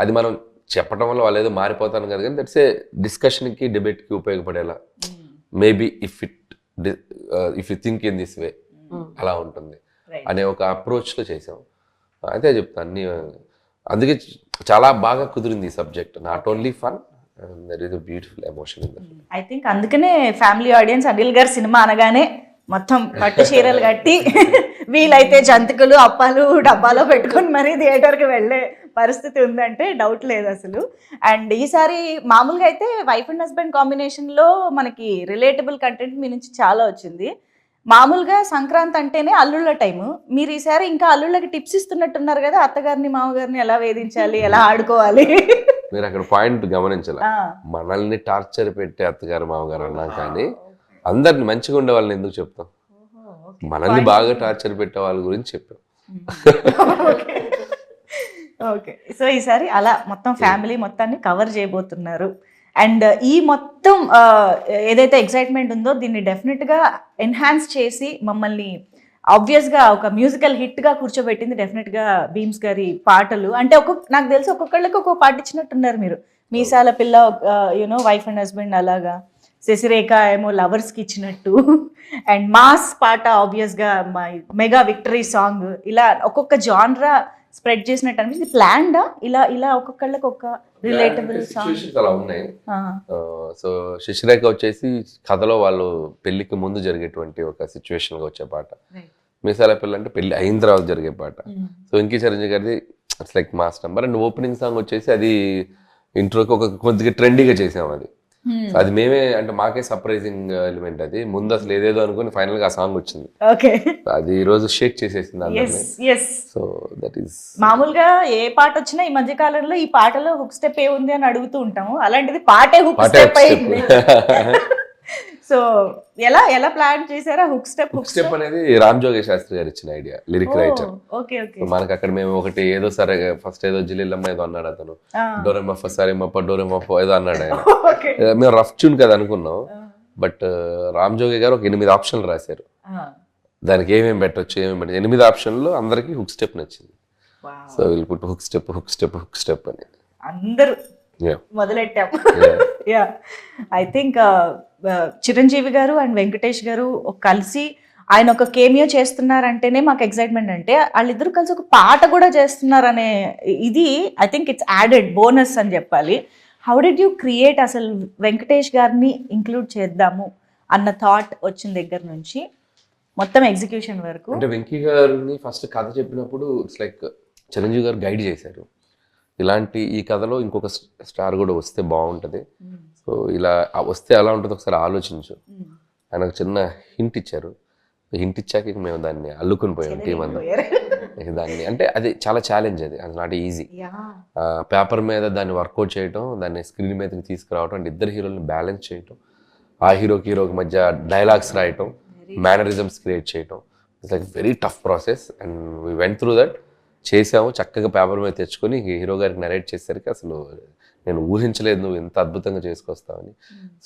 అది మనం చెప్పడం వల్ల వాళ్ళు ఏదో మారిపోతాను కదా, కానీ దట్స్ ఏ డిస్కషన్కి, డిబేట్కి ఉపయోగపడేలా maybe if you think in this way అలా ఉంటుంది అనే ఒక అప్రోచ్లో చేసాం. అయితే చెప్తాను అన్ని, అందుకే చాలా బాగా కుదిరింది ఈ subject. Not only fun, there is a beautiful emotion in that. I think అందుకనే ఫ్యామిలీ ఆడియన్స్ అనిల్ గారి సినిమా అనగానే మొత్తం పట్టు చీరలు కట్టి వీలైతే జంతికలు, అప్పాలు డబ్బాలో పెట్టుకొని మరీ థియేటర్కి వెళ్ళే పరిస్థితి ఉందంటే డౌట్ లేదు అసలు. అండ్ ఈసారి మామూలుగా అయితే వైఫ్ అండ్ హస్బెండ్ కాంబినేషన్లో మనకి రిలేటబుల్ కంటెంట్ మీ నుంచి చాలా వచ్చింది. మామూలుగా సంక్రాంతి అంటేనే అల్లుళ్ళ టైము, మీరు ఈసారి ఇంకా అల్లుళ్ళకి టిప్స్ ఇస్తున్నట్టున్నారు కదా, అత్తగారిని మామగారిని ఎలా వేధించాలి, ఎలా ఆడుకోవాలి. మీరు అక్కడ పాయింట్ గమనించాలి, మనల్ని టార్చర్ పెట్టే అత్తగారు మామగారు అన్నా కానీ అందరిని మంచిగా ఉండే వాళ్ళని ఎందుకు చెప్తాం, మనల్ని బాగా టార్చర్ పెట్టే వాళ్ళ గురించి చెప్పాం. ఓకే, సో ఈసారి అలా మొత్తం ఫ్యామిలీ మొత్తాన్ని కవర్ చేయబోతున్నారు. అండ్ ఈ మొత్తం ఏదైతే ఎక్సైట్మెంట్ ఉందో దీన్ని డెఫినెట్గా ఎన్హాన్స్ చేసి మమ్మల్ని ఆబ్వియస్గా ఒక మ్యూజికల్ హిట్గా కూర్చోబెట్టింది డెఫినెట్గా భీమ్స్ గారి పాటలు. అంటే నాకు తెలిసి ఒక్కొక్కళ్ళకి ఒక్కొక్క పాట ఇచ్చినట్టున్నారు మీరు. మీసాల పిల్ల యూనో వైఫ్ అండ్ హస్బెండ్ అలాగా, శశిరేఖ ఏమో లవర్స్కి ఇచ్చినట్టు, అండ్ మాస్ పాట ఆబ్వియస్గా మెగా విక్టరీ సాంగ్, ఇలా ఒక్కొక్క జాన్రా స్ప్రెడ్ చేసినట్టు అనిపిస్తుంది. ప్లాన్డా ఇలా ఇలా ఒక్కొక్కళ్ళకి ఒక రిలేటబుల్ సాంగ్? సిచ్యువేషన్స్ అలా ఉన్నాయి. సో శశిరేఖ వచ్చేసి కథలో వాళ్ళు పెళ్లికి ముందు జరిగేటువంటి ఒక సిచ్యువేషన్ గా వచ్చే పాట. మీసాల పిల్ల అంటే పెళ్లి అయిన తర్వాత జరిగే పాట. సో వెంకీ చిరంజీవి గారిది it's like mass number. And opening song వచ్చేసి అది ఇంట్రోకి ఒక కొద్దిగా ట్రెండీగా చేసాం అది. అది మేమే అంటే మాకే సర్ప్రైజింగ్ ఎలిమెంట్ అది. ముందు అసలు ఏదేదో అనుకుని ఫైనల్ గా ఆ సాంగ్ వచ్చింది. ఓకే, అది ఈ రోజు షేక్ చేసేసింది అందరినీ. yes. సో దట్ ఈస్ మామూలుగా ఏ పాట వచ్చినా ఈ మధ్య కాలంలో ఈ పాటలో హుక్ స్టెప్ ఏ ఉంది అని అడుగుతూ ఉంటాము. అలాంటిది పాటే హుక్ స్టెప్ అయింది. సో ఎలా ఎలా ప్లాన్ చేశారా హుక్ స్టెప్? హుక్ స్టెప్ అనేది రామ్ జోగి శాస్త్రి గారు ఇచ్చిన idea, lyric writer. Okay okay. మనకి అక్కడ మేము ఒకటి ఏదో సరే ఫస్ట్ ఏదో జిల్లిల్లమ్మ ఏదో అన్నాడు అతను, డోరెమఫ సరేమప్ప డోరెమఫ ఏదో అన్నాడు ఆయన. మేము రఫ్ ట్యూన్ కదా అనుకున్నాం, బట్ రామ్ జోగి గారు ఒక 8 ఆప్షన్లు రాశారు. దానికి ఏమేమి పెట్టొచ్చు 8 ఆప్షన్లు అందరికి హుక్ స్టెప్ నచ్చింది. సో వీళ్ళు పుట్టు hook step hook step hook step అని అందరూ మొదలెట్టాం. యా, ఐ థింక్ చిరంజీవి గారు అండ్ వెంకటేష్ గారు కలిసి ఆయన ఒక కేమియో చేస్తున్నారంటేనే మాకు ఎక్సైట్మెంట్. అంటే వాళ్ళిద్దరు కలిసి ఒక పాట కూడా చేస్తున్నారనే ఇది I think it's added bonus అని చెప్పాలి. హౌ డిడ్ యూ క్రియేట్ అసలు వెంకటేష్ గారిని ఇంక్లూడ్ చేద్దాము అన్న థాట్ వచ్చిన దగ్గర నుంచి మొత్తం ఎగ్జిక్యూషన్ వరకు? అంటే వెంకీ గారిని ఫస్ట్ కథ చెప్పినప్పుడు ఇట్స్ లైక్ చిరంజీవి గారు గైడ్ చేశారు. ఇలాంటి ఈ కథలో ఇంకొక స్టార్ కూడా వస్తే బాగుంటుంది, సో ఇలా వస్తే ఎలా ఉంటుందో ఒకసారి ఆలోచించు. ఆయన ఒక చిన్న హింట్ ఇచ్చారు. హింట్ ఇచ్చాక ఇక మేము దాన్ని అల్లుకుని పోయాం టీం అంతా. దాన్ని అంటే అది చాలా ఛాలెంజ్, అది నాట్ ఈజీ. పేపర్ మీద దాన్ని వర్కౌట్ చేయటం, దాన్ని స్క్రీన్ మీదకి తీసుకురావటం, అంటే ఇద్దరు హీరోని బ్యాలెన్స్ చేయటం, ఆ హీరోకి మధ్య డైలాగ్స్ రాయటం, మేనరిజమ్స్ క్రియేట్ చేయటం. It's like very tough process and we went through that. చేసాము, చక్కగా పేపర్ మీద తెచ్చుకొని హీరో గారికి నరేట్ చేసేసరికి అసలు నేను ఊహించలేదు నువ్వు ఎంత అద్భుతంగా చేసుకొస్తావని.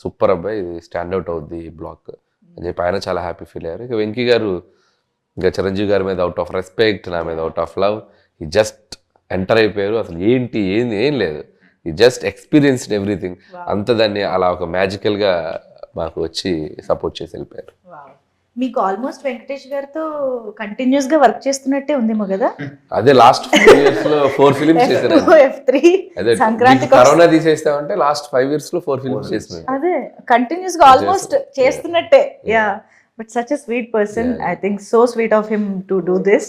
సూపర్ అబ్బాయి, ఇది స్టాండ్అవుట్ అవుద్ది ఈ బ్లాక్ అని చెప్పి ఆయన చాలా హ్యాపీ ఫీల్ అయ్యారు. ఇక వెంకీ గారు ఇంకా చిరంజీవి గారి మీద అవుట్ ఆఫ్ రెస్పెక్ట్, నా మీద అవుట్ ఆఫ్ లవ్, ఈ జస్ట్ ఎంటర్ అయిపోయారు. అసలు ఏం లేదు, ఈ జస్ట్ ఎక్స్పీరియన్స్డ్ ఎవ్రీథింగ్. అంత దాన్ని అలా ఒక మ్యాజికల్గా మాకు వచ్చి సపోర్ట్ చేసి వెళ్ళిపోయారు. మీకు ఆల్మోస్ట్ వెంకటేష్ గారితో కంటిన్యూస్ గా వర్క్ చేస్తున్నట్టే ఉందేమో కదా? అదే లాస్ట్ 4 years లో 4 ఫిలిమ్స్ చేశారు. F3 సంక్రాంతి కరోనా తీసేస్తామంటే లాస్ట్ 5 years లో 4 ఫిలిమ్స్ చేస్తున్నారు. అదే కంటిన్యూస్ గా ఆల్మోస్ట్ చేస్తున్నట్టే. Yeah, but such a sweet person. I think so sweet of him to do this.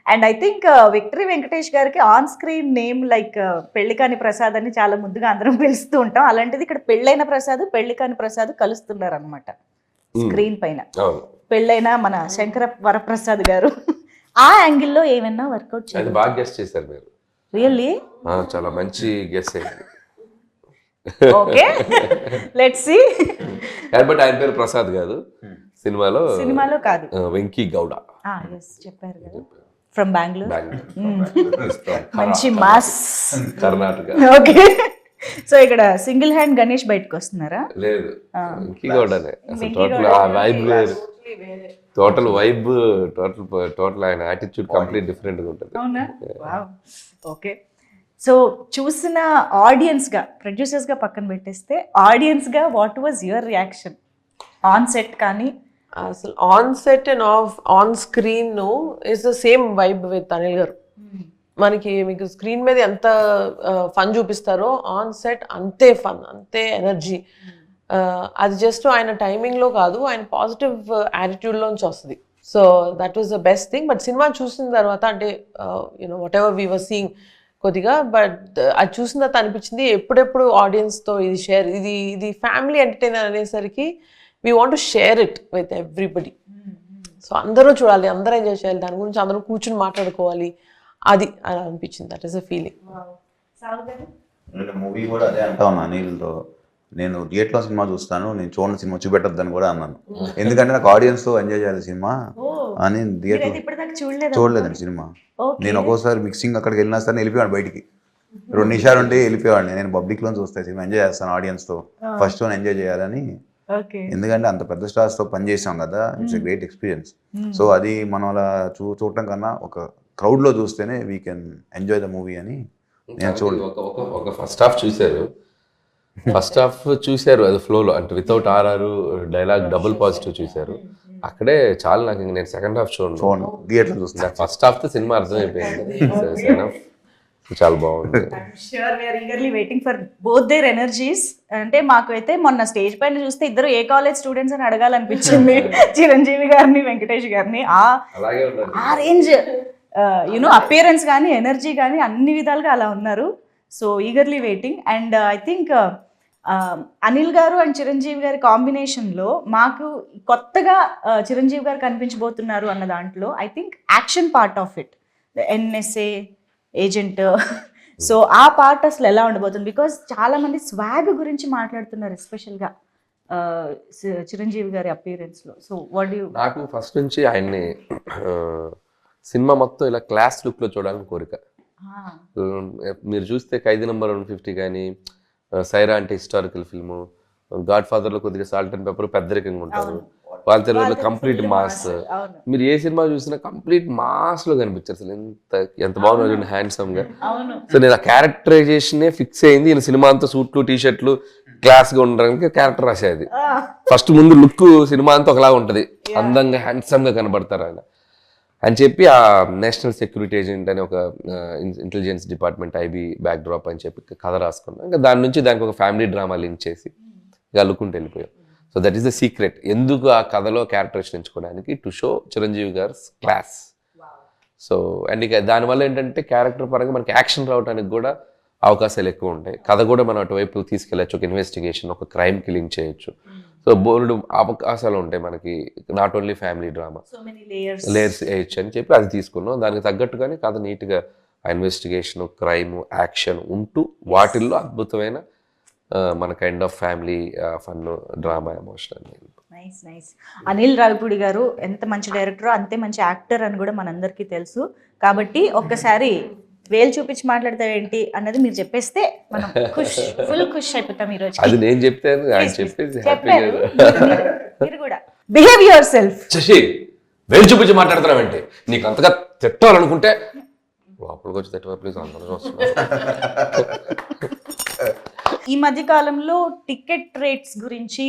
And I think victory Venkatesh గారికి on screen name like Pellikani Prasad అని చాలా ముద్దుగా అందరం పిలుస్తూ ఉంటాం. అలాంటిది ఇక్కడ పెళ్ళైన ప్రసాద్ పెళ్లికాని ప్రసాద్ కలుస్తున్నారు అనమాట స్క్రీన్ పైన. పెళ్ళైన మన శంకర వరప్రసాద్ గారు ఆ యాంగిల్లో ఏమైనా వర్కౌట్ చేయాలి? బాగా గెస్ చేశారు మీరు. రియల్లీ చాలా మంచి గెస్ అయింది. Okay, let's see. బట్ ఆయన పేరు ప్రసాద్ కాదు, సినిమాలో కాదు, వెంకీ గౌడ. చెప్పారు కదా, ఫ్రమ్ బెంగళూరు. మంచి మాస్ కర్ణాటక. ఓకే, సో ఇక్కడ సింగిల్ హ్యాండ్ గణేష్ బయటకు వస్తున్నారా? లేదు, వెంకీ గౌడనే. అసలు టోటల్ ఆ వైబ్ వేరు, టోటల్ వైబ్, టోటల్ ఆయన యాటిట్యూడ్ కంప్లీట్ డిఫరెంట్ గా ఉంటుంది. అవునా? ఓకే, సో చూసిన ఆడియన్స్ గా, ప్రొడ్యూసర్స్ గా పక్కన పెట్టేస్తే ఆడియన్స్ గా what was your reaction on set? కానీ అసలు on set and on screen is the same vibe with Anil గారు. మనకి మీకు స్క్రీన్ మీద ఎంత ఫన్ చూపిస్తారో ఆన్ సెట్ అంతే ఫన్, అంతే ఎనర్జీ. అది జస్ట్ ఆయన టైమింగ్లో కాదు, ఆయన పాజిటివ్ యాటిట్యూడ్లోంచి వస్తుంది. So that was the best thing. But cinema చూసిన తర్వాత అంటే what ever we were seeing కొద్దిగా, బట్ అది చూసిన తర్వాత అనిపించింది ఎప్పుడెప్పుడు ఆడియన్స్తో ఇది షేర్, ఇది ఫ్యామిలీ ఎంటర్టైనర్ అనేసరికి we want to share it with everybody. So అందరూ చూడాలి, అందరూ ఎంజాయ్ చేయాలి, దాని గురించి అందరూ కూర్చుని మాట్లాడుకోవాలి, అది అలా అనిపించింది. That is a feeling. Movie కూడా అదే అంటా ఉన్నా అనిల్తో, నేను థియేటర్లో సినిమా చూస్తాను, నేను చూడని సినిమా చూపెట్టద్దని కూడా అన్నాను. ఎందుకంటే నాకు ఆడియన్స్తో ఎంజాయ్ చేయాలి సినిమా అని. థియేటర్ చూడలేదండి సినిమా. నేను ఒక్కోసారి మిక్సింగ్ అక్కడికి వెళ్ళినా సరే వెళ్ళిపోయాను బయటికి, 2 నిమిషాలు ఉంటే వెళ్ళిపోయాడిని. నేను పబ్లిక్లో చూస్తాను సినిమా, ఎంజాయ్ చేస్తాను ఆడియన్స్తో, ఫస్ట్ వన్ ఎంజాయ్ చేయాలని. ఎందుకంటే అంత పెద్ద స్టార్స్తో పనిచేసాం కదా, it's a great experience. So అది మనం అలా చూడటం కన్నా ఒక క్రౌడ్లో చూస్తేనే we can enjoy the movie అని నేను చూడలేదు. ఒక ఫస్ట్ హాఫ్ చూశారు, ఫస్ట్ హాఫ్ చూశారు అది ఫ్లోలో, అంటే without RR dialogue double positive చూశారు. అక్కడే చాలా నాకు ఇంక నేను సెకండ్ హాఫ్ చూడండి, థియేటర్ చూస్తున్నా. ఫస్ట్ హాఫ్ తో సినిమా అర్థమైపోయింది. సెకండ్ హాఫ్ చాలా బాగుంది. Sure we are eagerly waiting for both their energies. అంటే మాకు అయితే మొన్న స్టేజ్ పైన చూస్తే ఇద్దరు ఏ కాలేజ్ స్టూడెంట్స్ అని అడగాలనిపించింది. చిరంజీవి గారిని, వెంకటేష్ గారిని. అలాగే ఉండాలి. ఆ రేంజ్ యూనో అపియరెన్స్ కానీ ఎనర్జీ కానీ అన్ని విధాలుగా అలా ఉన్నారు. So eagerly waiting. And I think Anil గారు అండ్ చిరంజీవి గారి కాంబినేషన్లో మాకు కొత్తగా చిరంజీవి గారు కనిపించబోతున్నారు అన్న దాంట్లో I think action part of it, NSA agent. So ఆ పార్ట్ అసలు ఎలా ఉండబోతుంది? బికాజ్ చాలా మంది స్వాగ్ గురించి మాట్లాడుతున్నారు, ఎస్పెషల్గా చిరంజీవి గారి అపియరెన్స్లో. So what you? నాకు ఫస్ట్ నుంచి ఆయన్ని సినిమా మొత్తం ఇలా క్లాస్ లుక్ లో చూడాలని కోరిక. మీరు చూస్తే ఖైదీ నంబర్ 150 కానీ, సైరా అంటే హిస్టారికల్ ఫిల్ము, గాడ్ ఫాదర్ లో కొద్దిగా సాల్ట్ అండ్ పెప్పర్ పెద్దరికంగా ఉంటారు, వాళ్ళ తెలుగులో కంప్లీట్ మాస్. మీరు ఏ సినిమా చూసినా కంప్లీట్ మాస్ లో కనిపించారు. అసలు ఎంత బాగున్నారు హ్యాండ్సమ్ గా. సో నేను ఆ క్యారెక్టరైజేషన్ ఫిక్స్ అయింది. ఈయన సినిమా అంతా సూట్లు టీషర్ట్లు క్లాస్ గా ఉండడానికి క్యారెక్టర్ రాసేది. ఫస్ట్ ముందు లుక్ సినిమా అంతా ఒకలాగా ఉంటది, అందంగా హ్యాండ్సమ్ గా కనబడతారు ఆయన అని చెప్పి ఆ నేషనల్ సెక్యూరిటీ ఏజెంట్ అని ఒక intelligence department IB back drop అని చెప్పి కథ రాసుకున్నాం. ఇంకా దాని నుంచి దానికి ఒక ఫ్యామిలీ డ్రామా లింక్ చేసి ఇక అల్లుకుంటూ వెళ్ళిపోయాం. So that is the secret. ఎందుకు ఆ కథలో క్యారెక్టరేషన్ ఎంచుకోవడానికి, టు షో చిరంజీవి గారి క్లాస్. సో అండ్ ఇక దానివల్ల ఏంటంటే క్యారెక్టర్ పరంగా మనకి యాక్షన్ రావడానికి కూడా అవకాశాలు ఎక్కువ ఉంటాయి. కథ కూడా మనం అటువైపు తీసుకెళ్ళచ్చు. ఒక ఇన్వెస్టిగేషన్, ఒక క్రైమ్కి లింక్ చేయొచ్చు. సో బోల్డ్ అవకాశాలు ఉంటాయి మనకి. Not only family drama, layers వేయచ్చు అని చెప్పి అది తీసుకున్నాం. దానికి తగ్గట్టుగానే కథ నీట్గా ఆ ఇన్వెస్టిగేషన్, క్రైమ్, యాక్షన్ ఉంటూ వాటిల్లో అద్భుతమైన మన kind of family fun, drama, emotional. Nice nice. Anil Ravipudi గారు ఎంత మంచి డైరెక్టర్, అంతే మంచి యాక్టర్ అని కూడా మనందరికీ తెలుసు. కాబట్టి ఒక్కసారి వేలు చూపించి మాట్లాడతావేంటి అన్నది మీరు చెప్పేస్తే మనం ఫుల్ ఖుష్ అయిపోతాం ఈరోజు. అది నేను చెప్తాను, ఆయన చెప్పేసి మీరు కూడా బిహేవ్ యువర్ సెల్ఫ్. శశి, వేలు చూపించి మాట్లాడుతున్నావంటే నీకు అంతగా తిట్టాలనుకుంటే లోపలికి వచ్చి తిట్టవా ప్లీజ్, అందరూ వస్తున్నారు. ఈ మధ్య కాలంలో టికెట్ రేట్స్ గురించి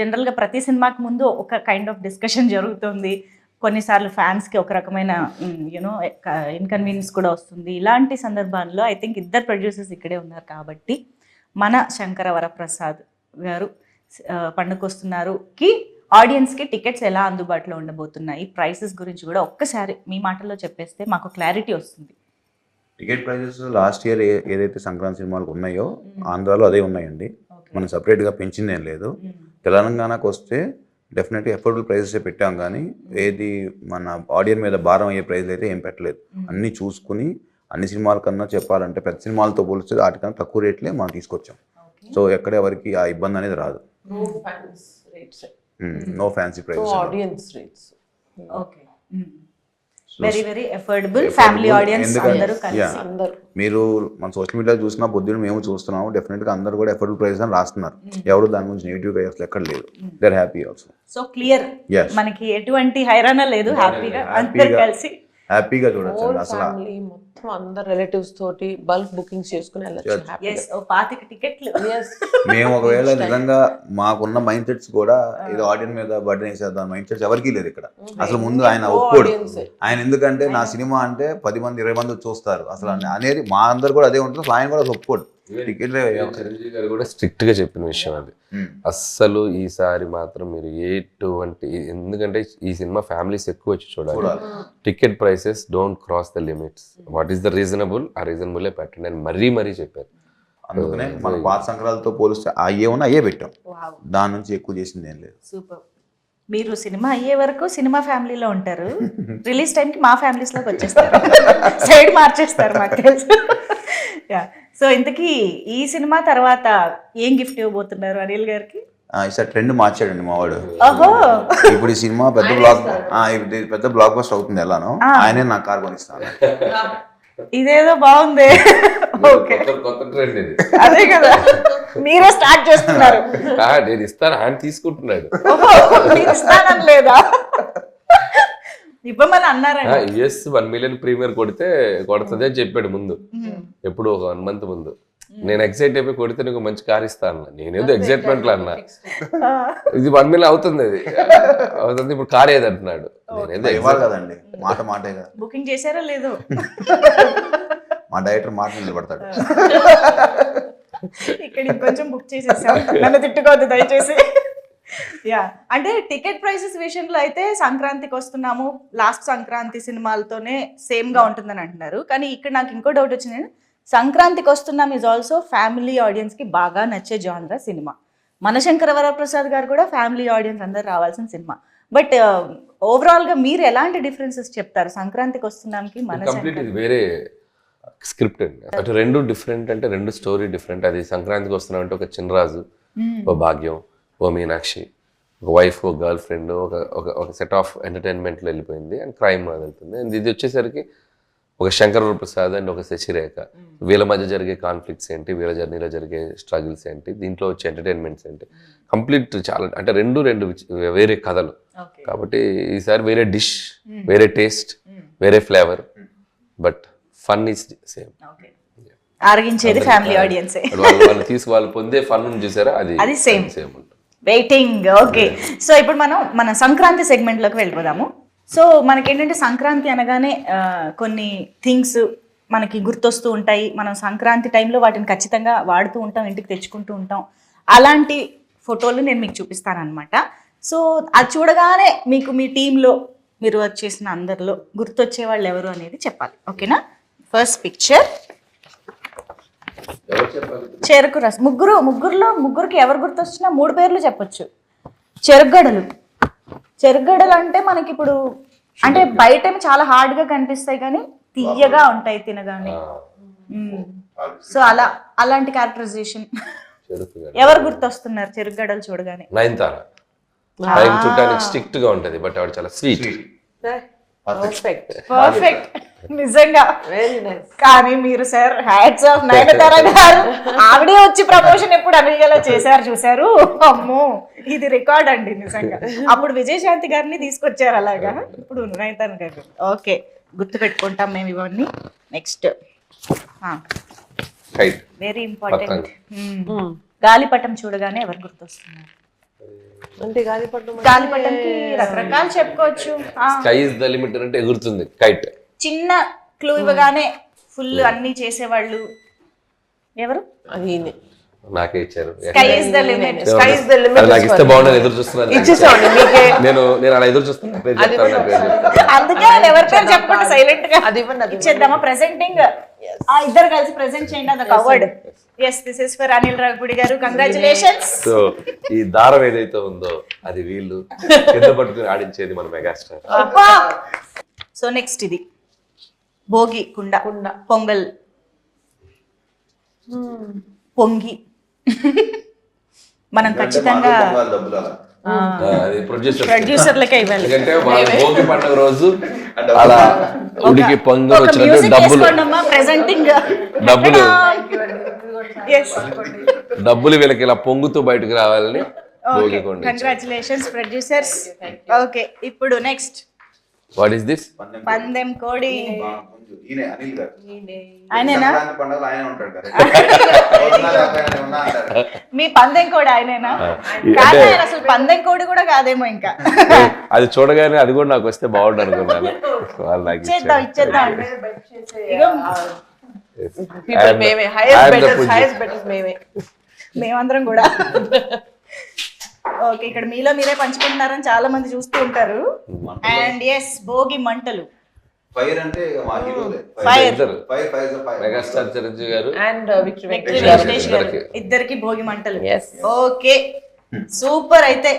జనరల్గా ప్రతి సినిమాకి ముందు ఒక కైండ్ ఆఫ్ డిస్కషన్ జరుగుతుంది. కొన్నిసార్లు ఫ్యాన్స్కి ఒక రకమైన యూనో ఇన్కన్వీనియన్స్ కూడా వస్తుంది. ఇలాంటి సందర్భాల్లో ఐ థింక్ ఇద్దరు ప్రొడ్యూసర్స్ ఇక్కడే ఉన్నారు కాబట్టి మన శంకర వరప్రసాద్ గారు పండుకొస్తున్నారుకి ఆడియన్స్కి టికెట్స్ ఎలా అందుబాటులో ఉండబోతున్నాయి, ప్రైసెస్ గురించి కూడా ఒక్కసారి మీ మాటల్లో చెప్పేస్తే మాకు క్లారిటీ వస్తుంది. టికెట్ ప్రైజెస్ లాస్ట్ ఇయర్ ఏదైతే సంక్రాంతి సినిమాలకు ఉన్నాయో ఆంధ్రాలో అదే ఉన్నాయండి. మనం సపరేట్గా పెంచింది ఏం లేదు. తెలంగాణకు వస్తే డెఫినెట్గా అఫోర్డబుల్ ప్రైజెసే పెట్టాం, కానీ ఏది మన ఆడియన్స్ మీద భారం అయ్యే ప్రైజ్లు అయితే ఏం పెట్టలేదు. అన్నీ చూసుకుని అన్ని సినిమాల కన్నా చెప్పాలంటే పెద్ద సినిమాలతో పోలిస్తే వాటికన్నా తక్కువ రేట్లే మనం తీసుకొచ్చాం. సో ఎక్కడ ఎవరికి ఆ ఇబ్బంది అనేది రాదు. No fancy prices. Very very affordable family audience అందరూ కలిసి. మీరు మన సోషల్ మీడియా చూసినా పొద్దున్న మేము చూస్తున్నాము, డెఫినెట్ గా అందరూ కూడా అఫోర్డబుల్ ప్రైస్ అని రాస్తున్నారు. ఎవరు దాని గురించి నెగిటివ్ గా అసలు ఎక్కడ లేదు. They are happy also. So clear, మనకి ఎటువంటి హైరాణ లేదు. హ్యాపీగా అందరూ కలిసి హ్యాపీగా చూడొచ్చు. అసలు మొత్తం అందరు రిలేటివ్స్ తోటి బల్క్ బుకింగ్స్ చేసుకుని వెళ్ళొచ్చు. 25 టికెట్లు. మేము ఒకవేళ నిజంగా మాకున్న మైండ్ సెట్స్ కూడా ఏదో ఆడియన్స్ మీద బర్డెన్ వేసేద్దాం మైండ్ సెట్స్ ఎవరికి లేదు ఇక్కడ. అసలు ముందు ఆయన ఒప్పుకోడు. ఆయన ఎందుకంటే నా సినిమా అంటే 10 మంది 20 మంది చూస్తారు అసలు అనేది మా అందరు కూడా అదే ఉంటుంది. ఆయన కూడా ఒప్పుకోడు. టికెట్ చిరంజీవి గారు కూడా స్ట్రిక్ట్ గా చెప్పిన విషయం అది. అస్సలు ఈసారి మాత్రం మీరు ఎటువంటి, ఎందుకంటే ఈ సినిమా ఫ్యామిలీస్ ఎక్కువ వచ్చి చూడాలి. Ticket prices don't cross the limits. What is the reasonable, ఆ రీజనబుల్ పెట్టండి అని మరీ చెప్పారు. అందుకనే మన పాత సంక్రాంతితో పోలిస్తే అయ్యే ఉన్నా అయ్యే పెట్టాం. దాని నుంచి ఎక్కువ చేసింది ఏం లేదు. సూపర్. మీరు సినిమా అయ్యే వరకు సినిమా ఫ్యామిలీలో ఉంటారు, రిలీజ్ టైంకి మా ఫ్యామిలీస్ లోకి వచ్చేస్తారు, సైడ్ మార్చేస్తారు మాకు తెలుసు. సో ఇంతకీ ఈ సినిమా తర్వాత ఏం గిఫ్ట్ ఇవ్వబోతున్నారు అనిల్ గారికి? ఈసారి ట్రెండ్ మార్చాడండి మావాడు. ఓహో, ఇప్పుడు ఈ సినిమా పెద్ద బ్లాక్ బస్టర్ అవుతుంది ఎలానో, ఆయనే నాకు కార్ కొనిస్తాను. ఇదేదో బాగుంది. ఓకే, కొత్త ట్రెండ్ ఇది. అదే కదా, మీరే స్టార్ట్ చేస్తున్నారు. నేను ఇస్తాను, ఆయన తీసుకుంటున్నాడు. ఇస్తానని లేదా? ఇవ్వమని అన్నారండి. US 1 million ప్రీమియర్ కొడితే కొడుతుంది అని చెప్పాడు ముందు, ఎప్పుడు ఒక 1 month ముందు. నేను ఎక్సైట్ అయిపోయి కొడితే నీకు మంచి కార్ ఇస్తా అన్న. నేనేదో ఎక్సైట్మెంట్ లో అన్నా, ఇది 1 million అవుతుంది, అది అవుతుంది, ఇప్పుడు కార్ ఏది అంటున్నాడు. నేనేదో ఇవ్వాలి కదండి, మాటే కదా. బుకింగ్ చేశారో లేదో? మా డైరెక్టర్ మాట నిలబడతాడు. ఇక్కడ ఇంకొంచెం బుక్ చేసేసాం, నన్ను తిట్టుకోవద్దు దయచేసి. యా, అంటే టికెట్ ప్రైసెస్ విషయంలో అయితే సంక్రాంతికి వస్తున్నాము, లాస్ట్ సంక్రాంతి సినిమాలతోనే సేమ్ గా ఉంటుందని అంటున్నారు. కానీ ఇక్కడ నాకు ఇంకో డౌట్ వచ్చింది, సంక్రాంతికి వస్తున్నాం ఈజ్ ఆల్సో ఫ్యామిలీ ఆడియన్స్ కి బాగా నచ్చే జానరా సినిమా. మనశంకర వరప్రసాద్ గారు కూడా ఫ్యామిలీ ఆడియన్స్ అందరు రావాల్సిన సినిమా. బట్ ఓవరాల్ గా మీరు ఎలాంటి డిఫరెన్సెస్ చెప్తారు సంక్రాంతికి వస్తున్నాంకి కంప్లీట్ ఇది వేరే స్క్రిప్ట్ అండి. అటు రెండు డిఫరెంట్, అంటే రెండు స్టోరీ డిఫరెంట్. అది సంక్రాంతికి వస్తున్నాం అంటే ఒక చిన్నరాజు, ఓ భాగ్యం, ఓ మీనాక్షి, ఒక వైఫ్, ఒక గర్ల్ ఫ్రెండ్, ఒక సెట్ ఆఫ్ ఎంటర్టైన్మెంట్లో వెళ్ళిపోయింది అండ్ క్రైమ్ వెళ్తుంది. అండ్ ఇది వచ్చేసరికి ఒక శంకర వరప్రసాద్ అండ్ ఒక శశిరేఖ, వీళ్ళ మధ్య జరిగే కాన్ఫ్లిక్ట్స్ ఏంటి, వీళ్ళ జర్నీలో జరిగే స్ట్రగుల్స్ ఏంటి, దీంట్లో వచ్చే ఎంటర్టైన్మెంట్స్ ఏంటి, కంప్లీట్ చాలా అంటే రెండు వేరే కథలు. కాబట్టి ఈసారి వేరే డిష్, వేరే టేస్ట్, వేరే flavour, but fun is same. ఆరగించేది ఫ్యామిలీ ఆడియన్స్, వాళ్ళు పొందే ఫన్ చూసారా, అది సేమ్ ఉంటుంది. వెయిటింగ్. ఓకే, సో ఇప్పుడు మన సంక్రాంతి సెగ్మెంట్లోకి వెళ్ళిపోదాము. సో మనకేంటంటే సంక్రాంతి అనగానే కొన్ని థింగ్స్ మనకి గుర్తొస్తూ ఉంటాయి. మనం సంక్రాంతి టైంలో వాటిని ఖచ్చితంగా వాడుతూ ఉంటాం, ఇంటికి తెచ్చుకుంటూ ఉంటాం. అలాంటి ఫోటోలు నేను మీకు చూపిస్తాను అనమాట. సో అది చూడగానే మీకు మీ టీంలో మీరు వర్క్ చేసిన అందరిలో గుర్తొచ్చే వాళ్ళు ఎవరు అనేది చెప్పాలి. ఓకేనా? ఫస్ట్ పిక్చర్ చెరుకు రసం. ముగ్గురికి ఎవరు గుర్తొచ్చినా 3 పేర్లు చెప్పొచ్చు. చెరుగడలు అంటే మనకి ఇప్పుడు అంటే బయట చాలా హార్డ్ గా కనిపిస్తాయి కానీ తీయగా ఉంటాయి తినగానే. సో అలాంటి క్యారెక్టరైజేషన్ ఎవరు గుర్తొస్తున్నారు చెరుగడలు చూడగానే? నయనతార. చూడడానికి స్ట్రిక్ట్ గా ఉంటది, బట్ ఆవిడ చాలా స్వీట్. పర్ఫెక్ట్, నిజంగా వెరీ నైస్. కానీ మీరు సార్ హ్యాట్స్ ఆఫ్ నయనతార గారు, ఆవిడే వచ్చి ప్రమోషన్ ఎప్పుడు అనిగేలా చేశారు చూసారు. అమ్మో, ఇది రికార్డ్ అండి నిజంగా. అప్పుడు విజయశాంతి గారిని తీసుకొచ్చారు అలాగా, ఇప్పుడు నయనతార గారు. ఓకే, గుర్తు పెట్టుకుంటాం మేము ఇవన్నీ. నెక్స్ట్ వెరీ ఇంపార్టెంట్, గాలిపటం చూడగానే ఎవరు గుర్తొస్తున్నారు? అంటే గాలిపటంకి రకరకాలు చెప్పుకోవచ్చు. స్కై ఇస్ ద లిమిట్ అంటే ఎగురుతుంది కైట్. చిన్న క్లూ ఇవ్వగానే ఫుల్ అన్ని చేసేవాళ్ళు ఎవరు? అది నాకే ఇచ్చారు. Sky is the limit. నాకు ఇస్తే బాగుండదు, ఎదురు చూస్తున్నాను. ఇచ్చేసామండి మీకే. నేను అలా ఎదురు చూస్తున్నా. అందుకే ఎవరి పేరు చెప్పండి, సైలెంట్ గా అది ఇచ్చేద్దామా? ప్రెసెంటింగ్ ఇద్దరు కలిసి ప్రెసెంట్ చేయండి. అది award. yes, this is for Anil Ravipudi గారు. కంగ్రాచులేషన్స్. సో ఈ దారం ఏదైతే ఉందో అది వీళ్ళు కింద పట్టుకుని ఆడించేది మన మెగాస్టార్. సో నెక్స్ట్ ఇది భోగి కుండ, పొంగల్, పొంగి. మనం ఖచ్చితంగా ప్రొడ్యూసర్లకే ఇవ్వాలి. ఎందుకంటే వాళ్ళ భోగి పండుగ రోజు అలా ఉడికి పొంగల్ వచ్చినట్టు డబ్బులు వీళ్ళకి ఇలా పొంగుతూ బయటకు రావాలని భోగి కొండ. Congratulations producers. ఓకే, ఇప్పుడు నెక్స్ట్ వాట్ ఈస్ దిస్? పందెం కోడి. మీ పందెం కోడి ఆయనేనా? అసలు పందెం కోడి కూడా కాదేమో ఇంకా. అది చూడగానే అది కూడా నాకు వస్తే బాగుండు అనుకున్నాను. ఇచ్చేద్దాం. మేమందరం కూడా. ఓకే, ఇక్కడ మీలో మీరే పంచుకుంటున్నారని చాలా మంది చూస్తూ ఉంటారు. అండ్ ఎస్, భోగి మంటలు. ఫైర్ అంటే మెగాస్టార్ చిరంజీవి గారు అండ్ వెంకటేష్ గారు ఇద్దరికి భోగి మంటలు. Okay, super. అయితే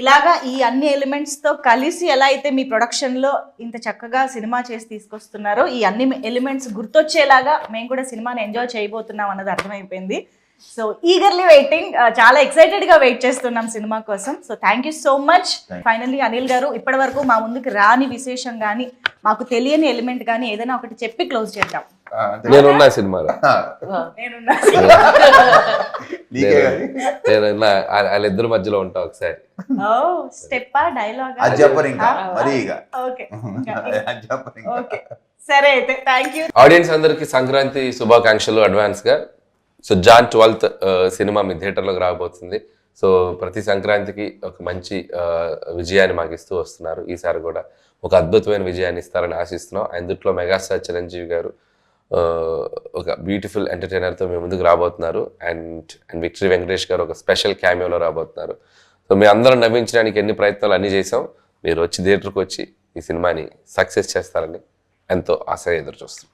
ఇలాగా ఈ అన్ని ఎలిమెంట్స్ తో కలిసి ఎలా అయితే మీ ప్రొడక్షన్ లో ఇంత చక్కగా సినిమా చేసి తీసుకొస్తున్నారో, ఈ అన్ని ఎలిమెంట్స్ గుర్తొచ్చేలాగా మేము కూడా సినిమాని ఎంజాయ్ చేయబోతున్నాం అన్నది అర్థమైపోయింది. సో ఈగర్లీ వెయిటింగ్, చాలా ఎక్సైటెడ్ గా వెయిట్ చేస్తున్నాం సినిమా కోసం. So thank you so much. Finally Anil గారు, ఇప్పటి వరకు మా ముందుకు రాని విశేషం కానీ మాకు తెలియని ఎలిమెంట్ కానీ ఏదైనా ఒకటి చెప్పి క్లోజ్ చేద్దాం. నేనున్నా సినిమాలో, వాళ్ళిద్దరి మధ్యలో ఉంటా ఒకసారి. స్టెప్పా డైలాగ్ సరే అయితే థ్యాంక్ యూ. ఆడియన్స్ అందరికి సంక్రాంతి శుభాకాంక్షలు అడ్వాన్స్ గా. సో జాన్ 12th సినిమా మీ థియేటర్లోకి రాబోతుంది. సో ప్రతి సంక్రాంతికి ఒక మంచి విజయాన్ని మాకు ఇస్తూ వస్తున్నారు. ఈసారి కూడా ఒక అద్భుతమైన విజయాన్ని ఇస్తారని ఆశిస్తున్నాం. అందుట్లో మెగాస్టార్ చిరంజీవి గారు ఒక బ్యూటిఫుల్ ఎంటర్టైనర్తో మీ ముందుకు రాబోతున్నారు. అండ్ విక్టరీ వెంకటేష్ గారు ఒక స్పెషల్ క్యామియోలో రాబోతున్నారు. సో మీ అందరం నవ్వించడానికి ఎన్ని ప్రయత్నాలు అన్నీ చేసాం. మీరు వచ్చి థియేటర్కి వచ్చి ఈ సినిమాని సక్సెస్ చేస్తారని ఎంతో ఆశగా ఎదురు చూస్తున్నాం.